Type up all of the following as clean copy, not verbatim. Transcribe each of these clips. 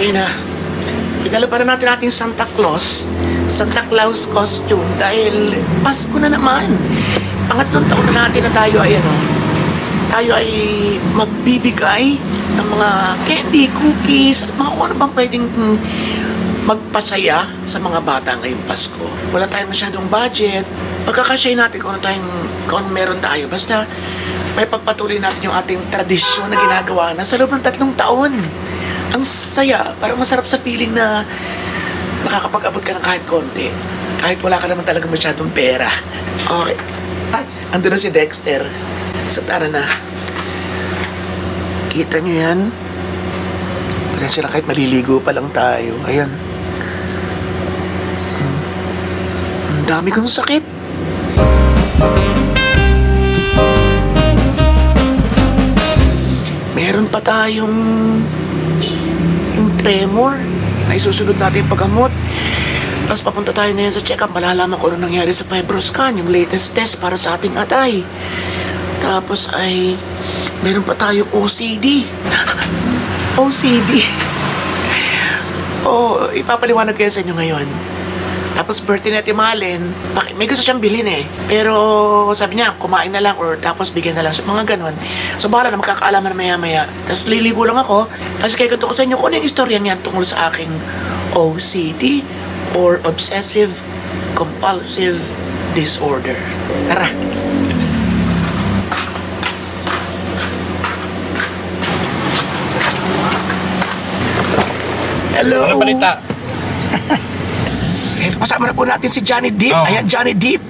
Okay na. Idala pa na natin ating Santa Claus costume dahil Pasko na naman. Pangatlong taon na natin na tayo ay tayo ay magbibigay ng mga candy, cookies, at mga kung ano bang pwedeng magpasaya sa mga bata ngayong Pasko. Wala tayong masyadong budget. Pagkakasyahin natin kung meron tayo. Basta may pagpatuloy natin yung ating tradisyon na ginagawa na sa loob ng 3 taon. Ang saya, parang masarap sa feeling na makakapag-abot ka ng kahit konti. Kahit wala ka naman talaga masyadong pera. Okay. Ando na si Dexter. So tara na. Kita nyo yan? Pasensya na kahit maliligo pa lang tayo. Ayan. Ang dami kong sakit. Meron pa tayong yung tremor na isusunod natin paggamot. Tapos papunta tayo ngayon sa check-up. Malalaman ko ano nangyari sa FibroScan, yung latest test para sa ating atay. Tapos ay meron pa tayong OCD. OCD. Oh, ipapaliwanag ko yan sa inyo ngayon. Tapos birthday na Timalin, may gusto siyang bilhin eh. Pero sabi niya, kumain na lang or tapos bigyan na lang. So, mga ganon. So bahala na, magkakaalaman na maya-maya. Tapos liligo lang ako. Tapos kaya ko sa inyo kung ano yung istorya niyan tungkol sa aking OCD or Obsessive Compulsive Disorder. Tara! Hello! Ano balita? Kasama na po natin si Johnny Depp. Oh. Ayan, Johnny Depp.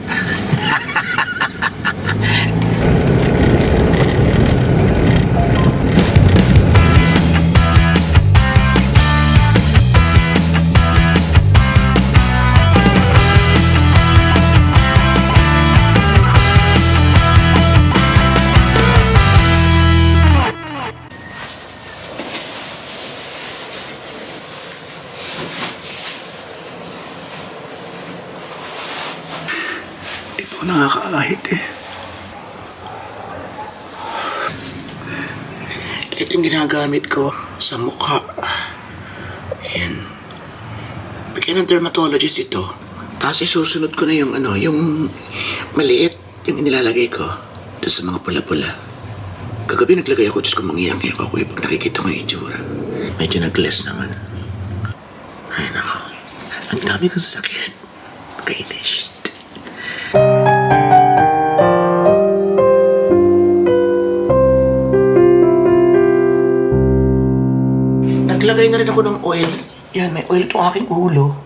Nakakaahit eh. Ito yung ginagamit ko sa mukha. Ayan. Bigyan ng dermatologist ito. Tapos isusunod ko na yung yung maliit yung inilalagay ko doon sa mga pula-pula. Kagabi naglagay ako, Diyos ko, mangiyak-iyak ako pag nakikita ko yung itsura. Medyo nag-less naman. Ay nako. Ang dami kong sakit. Kainis. Naglagay na rin ako ng oil. Yan, may oil itong aking ulo.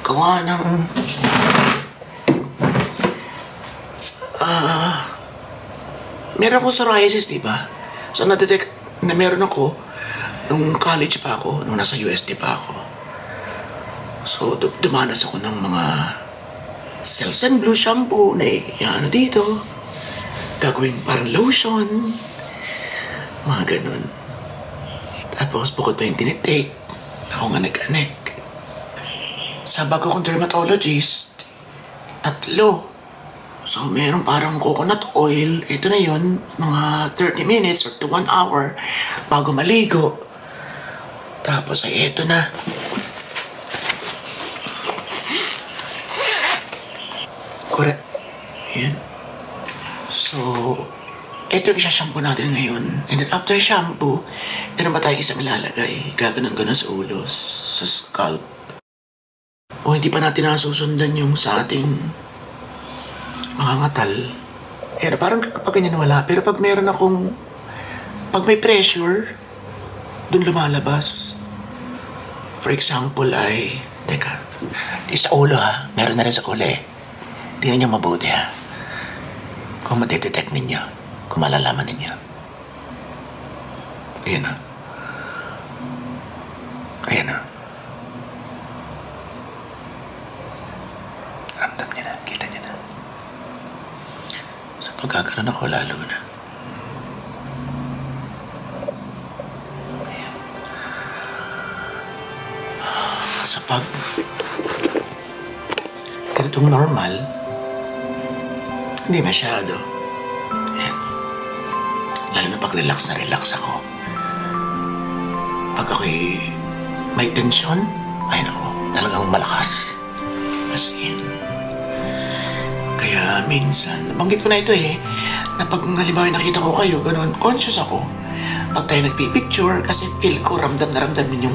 Gawa ng... meron akong psoriasis, diba? So, na-detect na meron ako nung college pa ako, nung nasa UST pa ako. So, dumanas ako ng mga Selsun Blue shampoo na dito. Gagawin parang lotion. Mga ganun. Tapos, bukod pa yung tinitake, ako nga nag-anek. Sa bago kong dermatologist, 3. So, meron parang coconut oil. Ito na yun, mga 30 minutes or to 1 hour bago maligo. Tapos, ay ito na. Correct. Yan. So, ito yung isa-shampoo natin ngayon. And then after shampoo, meron ba tayo isang ilalagay? Gaganon-ganon sa ulo, sa scalp. O hindi pa natin nasusundan yung sa ating mga ngatal. Pero parang kapag ganyan wala. Pero pag meron akong, pag may pressure, dun lumalabas. For example ay, teka, sa ulo ha, meron na rin sa ulo eh. Tingnan niyo mabuti ha. Kung matidetect ninyo. Kung malalaman ninyo. Ayan na. Ayan na. Ramdam niya na. Kita niya na. Sa pagkakaroon ako lalo na. Ayan. Sa pag ganitong normal, hindi masyado. Lalo na pag relax na relax ako. Pag ako'y may tensyon. Ay nako, talagang malakas. As in. Kaya minsan, nabanggit ko na ito na pag halimbawa nakita ko kayo, ganun, conscious ako. Pag tayo nagpipicture, kasi feel ko, ramdam na ramdam din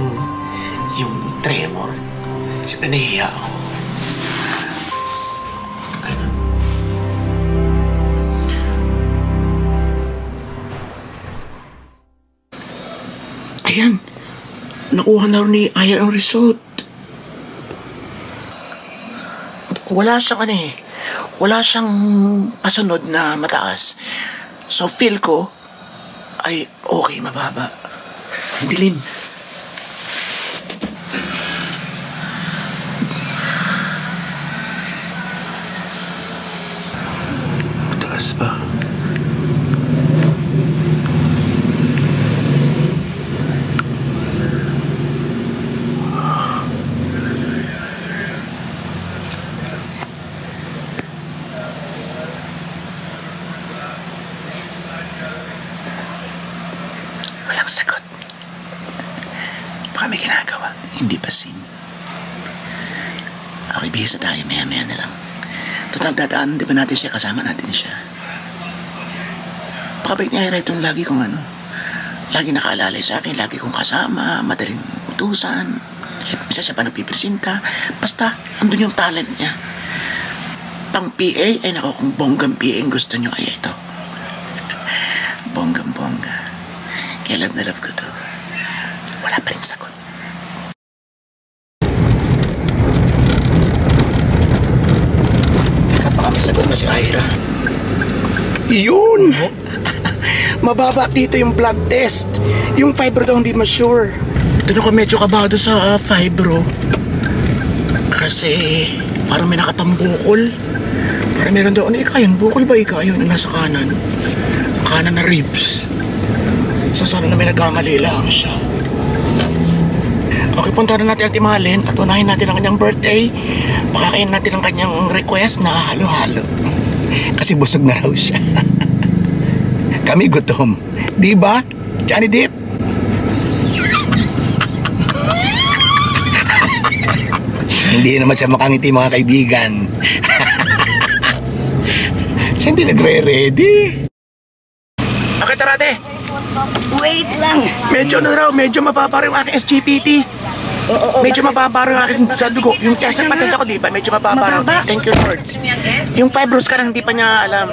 yung tremor. Siyempre nahihiya ako. Ganun. Ayan. Nakuha na rin ni Aya ang result. Wala siyang wala siyang pasunod na mataas. So feel ko ay okay, mababa. Ang dilim. Mataas pa. Walang sagot. Baka may ginagawa. Hindi pa sin. Okay, bihis na tayo. Maya-maya na lang. Total, dadaan, di ba natin siya? Kasama natin siya. Pakabait niya itong lagi kong lagi nakaalalay sa akin, lagi kong kasama, madaling utusan. Isa siya pa nagpipresenta. Basta, andun yung talent niya. Pang PA, ay nako, kung bonggang PA ang gusto nyo, ay ito. Bonggang-bongga. Kaya love na love ko to. Wala pa rin sagot. Teka, baka may sagot na si Ira. Yun! Mababa dito yung blood test. Yung fibro daw hindi ma-sure. Doon ako medyo kabado sa fibro. Kasi parang may nakapambukol. Parang meron daw, ika yun? Bukol ba ika yun? Nasa kanan. Kanan na ribs. So sana na may nagkamali lang siya. Okay, punta na natin ang timahalin at unahin natin ang kanyang birthday. Pakakain natin ang kanyang request na halo-halo. Kasi busog na raw siya. Kami gutom. Di ba, Johnny Depp? Hindi naman siya makangiti, mga kaibigan. Siya hindi nagre-ready. Okay, tarate. Wait lang. Medyo mababa rin yung aking SGPT. Medyo mababa rin yung aking sa dugo. Yung test na patas ako, di ba? Medyo mababa rin. Thank you, Lord. Yung fibros ka hindi pa niya alam.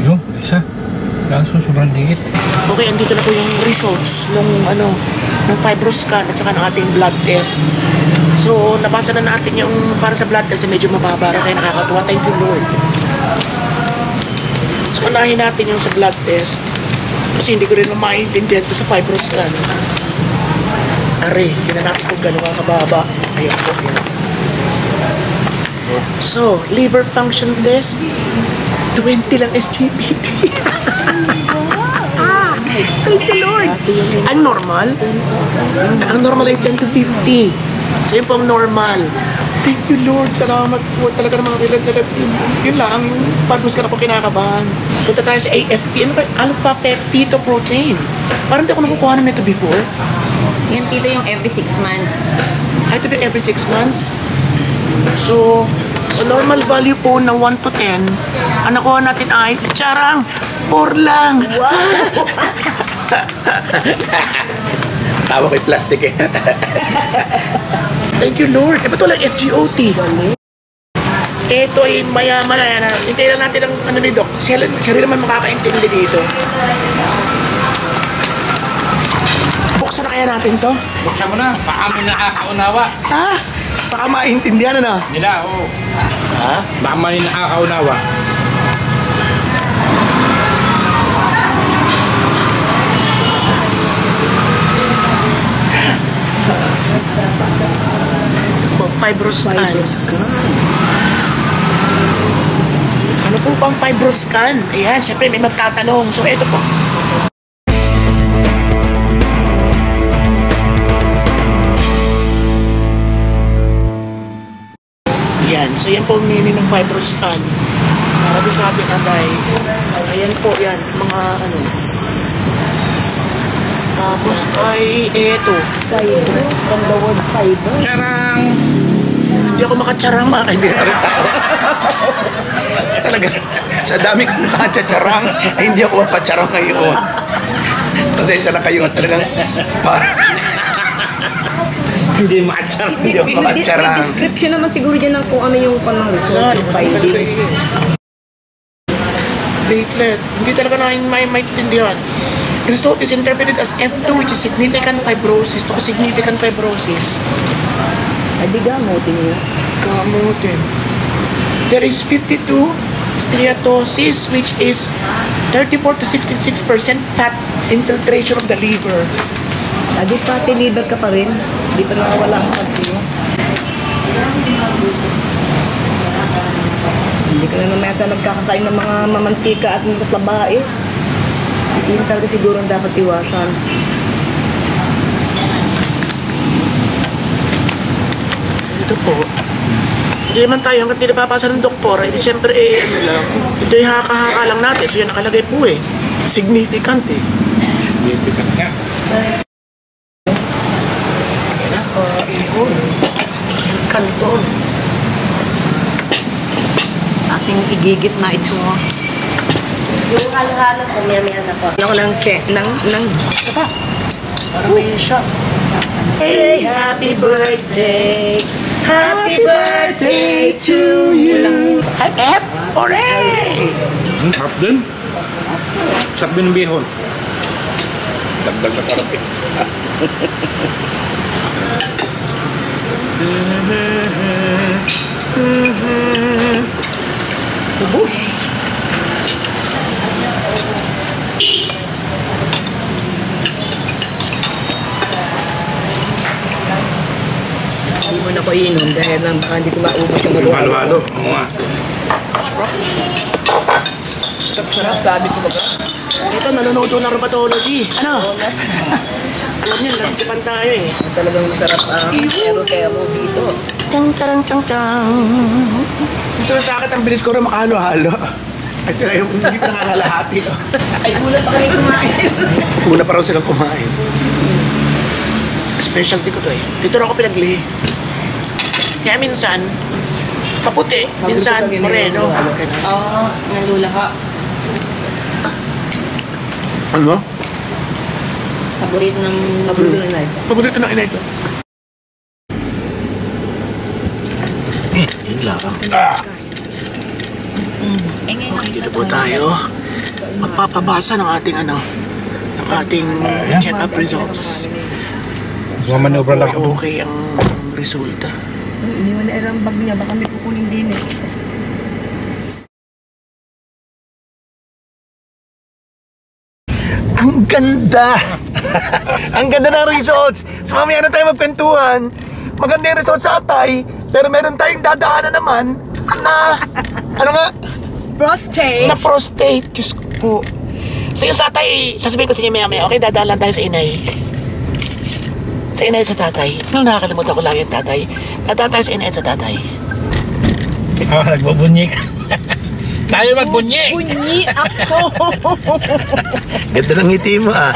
Yung isa. Kaso sobrang liit. Okay, andito na po yung results ng fibros scan at saka ng ating blood test. So, nabasa na natin yung para sa blood test, medyo mababa rin, kaya nakakatuwa. Thank you, Lord. So, unahin natin yung sa blood test. Kasi hindi ko rin maintindihan ito sa fibros scan. Are, yun na natin kung gano'n kababa. Ayan po, yun. So, liver function test. 20 lang SGPT. Thank you, Lord. Ang normal? Ang normal ay 10 to 50. So, yun po ang normal. Thank you, Lord. Salamat po. Talaga ng mga bilang yun lang. Pagmus ka na po kinakabahan. Punta tayo sa AFP. Ano ba? Alpha fetoprotein. Parang di ako nakukuha na nito before. Yan, tito, yung every 6 months. Ay, ito ba every 6 months? So, sa normal value po na 1 to 10, ang nakuha natin ay, charang, 4 lang. Wow! Tawa ko'y plastic eh. Thank you, Lord. Ba't walang SGOT? Ito ay mayaman na yan. Hintayin lang natin ang ni Doc. Siya rin naman makakaintindi dito. Buksan na kaya natin to? Buksan mo na. Baka mo nakakaunawa. Ha? Baka maintindihan na. Nila, oo. Ha? Baka may nakakaunawa. Fibroscan. Ano po bang fibroscan? Ayan, syempre may magtatanong. So, ito po. Ayan, so yan po ang meaning ng fibroscan. Para sa ating anday. Ayan po, yan. Mga Tapos ay eto. Cyber. From the word cyber. Charang! Hindi ako makatsarang mga kaibigan ng tao. Talaga, sa dami kong makatsarang, ay hindi ako mapatsarang ngayon. Pasensya na kayo at talagang parang Hindi matcharang. hindi ako makatsarang. Description naman siguro dyan ng kung ano yung panang result ng findings. Platelet. Hindi talaga namin maintindihan. Result is interpreted as F2, which is significant fibrosis. Ito kasi significant fibrosis. Ay, di gamutin niya. Kamutin. There is 52 steatosis, which is 34 to 66% fat infiltration of the liver. Adi pati liver ka pa rin. Di pa nawawala ang pansin mo. Hindi ka na naman yata nagkakakain ng mga mamantika at mga babae. Yun talaga siguro ang dapat iwasan. Ito po. Hindi naman tayo hanggat hindi napapasa ng doktor. Eh, siyempre, ano lang. Ito yung haka-haka lang natin. So, yan nakalagay po eh. Significant eh. Significant nga. Ayun. Kanton. Ating igigit na ito. Yung halo-halo ko, maya-maya na po. Ako ng sapa. Para may siya. Hey, happy birthday! Happy birthday to you! Hep, hep! Hooray! Sarap din. Sarap din ng bihon. Dagdag sa karapit. Ubus. Hindi mo na ko inom dahil lang baka hindi ko maubos yung halo-halo. Halo-halo. Oo nga. Sarap, sabi ko ba? Ito, nanonood ng rheumatology. Ano? Alam niyo, nagsipan tayo eh. Talagang masarap ang kero-kero dito. Tang tarang tang tang. Gusto na sa akin ang bilis ko rin makahalo-halo. Ay, sila yung hindi ko nangangalahati. Ay, ulat pa kayo kumain. Una pa raw silang kumain. Specialty ko to eh. Dito rin ako pinaglihi. Kaya minsan, kaputi. Minsan, moreno. Ganun. Oo, nalula ka. Ano? Paborito ng magulo na live. Paborito na inay ito. Yun lang. Okay, dito po tayo. Magpapabasa ng ating ng ating check-up results. Mamanobra lang ako. Okay ang resulta. Hindi mo na erang bag niya, baka may kukunin din eh. Ang ganda! Ang ganda ng results! So mamaya na tayo magkwentuhan. Maganda yung results sa atay, pero meron tayong dadaanan naman na, ano nga? Prostate! Na prostate. Diyos ko po. So yung sa atay, sasabihin ko sa inyo maya-maya, okay, dadaan lang tayo sa inay. Sa inay sa tatay. Ano, nakakalimutan ko lagi yung tatay. Dadaan tayo sa inay at sa tatay. Nagbabunyik. Tayo magbunyi. Bunyi ako! Ganda ng ngiti mo ah.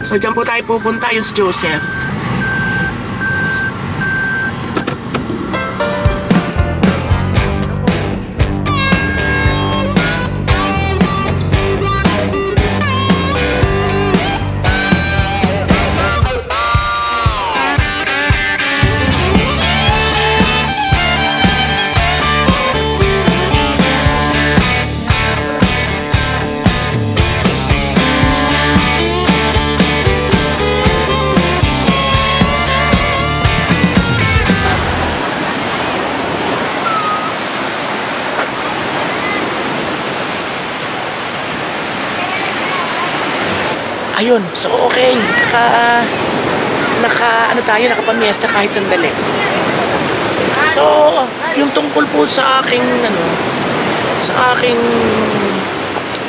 So, dyan po tayo pupunta, yung si Joseph. Ayun, so okay. Nakapamiesta kahit sandali. So, yung tungkol po sa aking,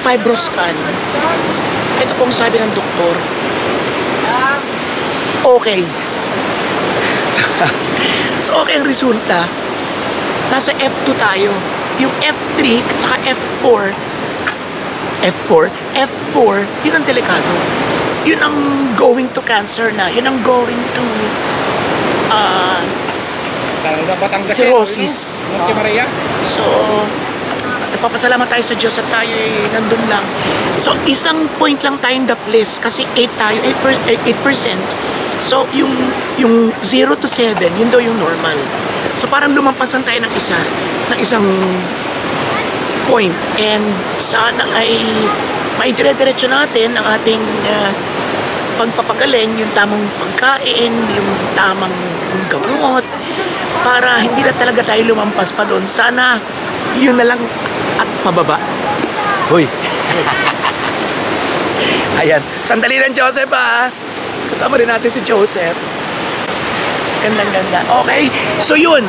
fibroscan, ito pong sabi ng doktor, okay. So, okay ang resulta. Nasa F2 tayo. Yung F3 at saka F4, yun ang delikado. Yun ang going to cancer na. Yun ang going to cirrhosis. So, nagpapasalamat tayo sa Diyos at tayo nandun lang. So, isang point lang tayong the place kasi 8 tayo, 8%. So, yung 0 to 7, yun daw yung normal. So, parang lumampasan tayo ng isang point. And sana ay maidire-diretso natin ang ating pagpapagaling, yung tamang pagkain, yung tamang gamot, para hindi na talaga tayo lumampas pa doon. Sana yun na lang at pababa. Hoy! Ayan, sandali lang, Joseph, ha? Kasama rin natin si Joseph. Gandang-ganda. Okay, so yun.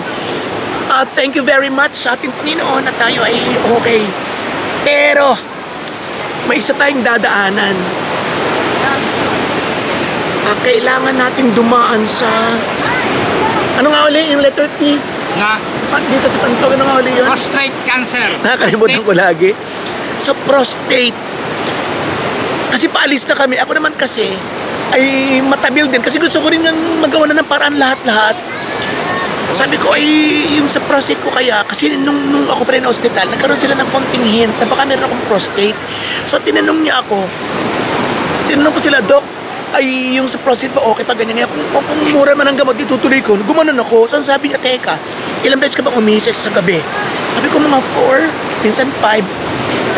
Thank you very much sa ating Panginoon na tayo ay okay. Pero, may isa tayong dadaanan. Kailangan nating dumaan sa... Ano nga uli yung letter P? Dito sa pantog, ano nga uli yun? Prostate cancer. Nakakalimutan ko lagi. So, prostate. Kasi paalis na kami. Ako naman kasi ay matabil din. Kasi gusto ko rin magawa na ng paraan lahat-lahat. Sabi ko ay yung sa prostate ko kaya, kasi nung ako pa rin na ospital, nagkaroon sila ng konting hint na baka meron akong prostate. So tinanong ko sila, Dok, ay yung sa prostate ba okay pa ganyan? Kung mura man ang gamot, itutuloy ko. Gumanon ako. So sabi niya, teka, ilang beses ka bang umisis sa gabi? Sabi ko mga 4, minsan 5.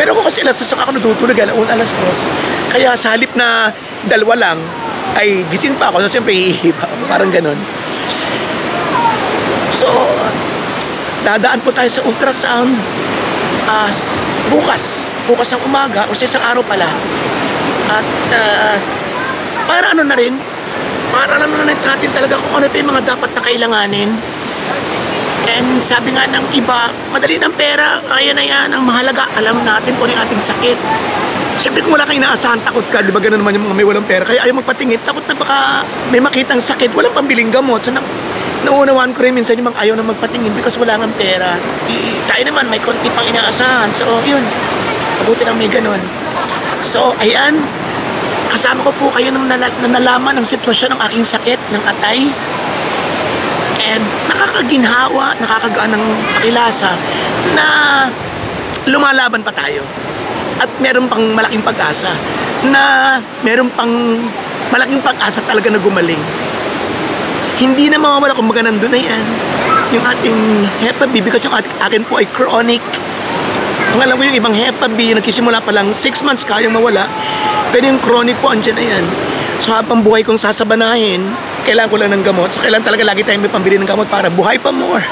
Pero ako kasi alas 2 ako natutulog, alas 2. Kaya sa halip na 2 lang, ay gising pa ako. So siyempre, parang ganon. So, dadaan po tayo sa ultrasound bukas ang umaga o sa isang araw pala. At para ano na rin, para alam na natin talaga kung ano pa yung mga dapat na kailanganin. And sabi nga ng iba, madali ng pera, ayan na yan, ang mahalaga, alam natin kung ano yung ating sakit. Siyempre kung wala kang inaasahan, takot ka, di ba gano'n naman yung mga may walang pera, kaya ayaw magpatingin, takot na baka may makitang sakit, walang pambiling gamot. So, nauunawaan ko rin minsan yung mga ayaw na magpatingin because wala ng pera. Tayo naman, may konti pang inaasahan. So, yun. Mabuti lang may ganun. So, ayan. Kasama ko po kayo nang nalaman ng sitwasyon ng aking sakit, ng atay. And nakakaginhawa, nakakagaan ng pakilasa na lumalaban pa tayo. At meron pang malaking pag-asa na meron pang malaking pag-asa talaga na gumaling. Hindi na mawawala kung baga nandun na yan yung ating Hepa B because yung akin po ay chronic. Ang alam ko yung ibang Hepa B nagkisimula pa lang 6 months kayang mawala, pero yung chronic po andyan na yan. So habang buhay kong sasabanahin, kailangan ko lang ng gamot. So kailangan talaga lagi tayong may pambili ng gamot para buhay pa more.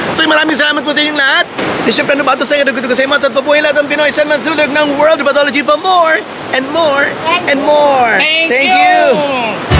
So maraming salamat po sa inyong lahat. This is your friend Bato sa iyo. Nagkuto ko sa iyo at pabuhay lahat ng Pinoy. San Mansulog ng World Pathology pa more and more and more. Thank you!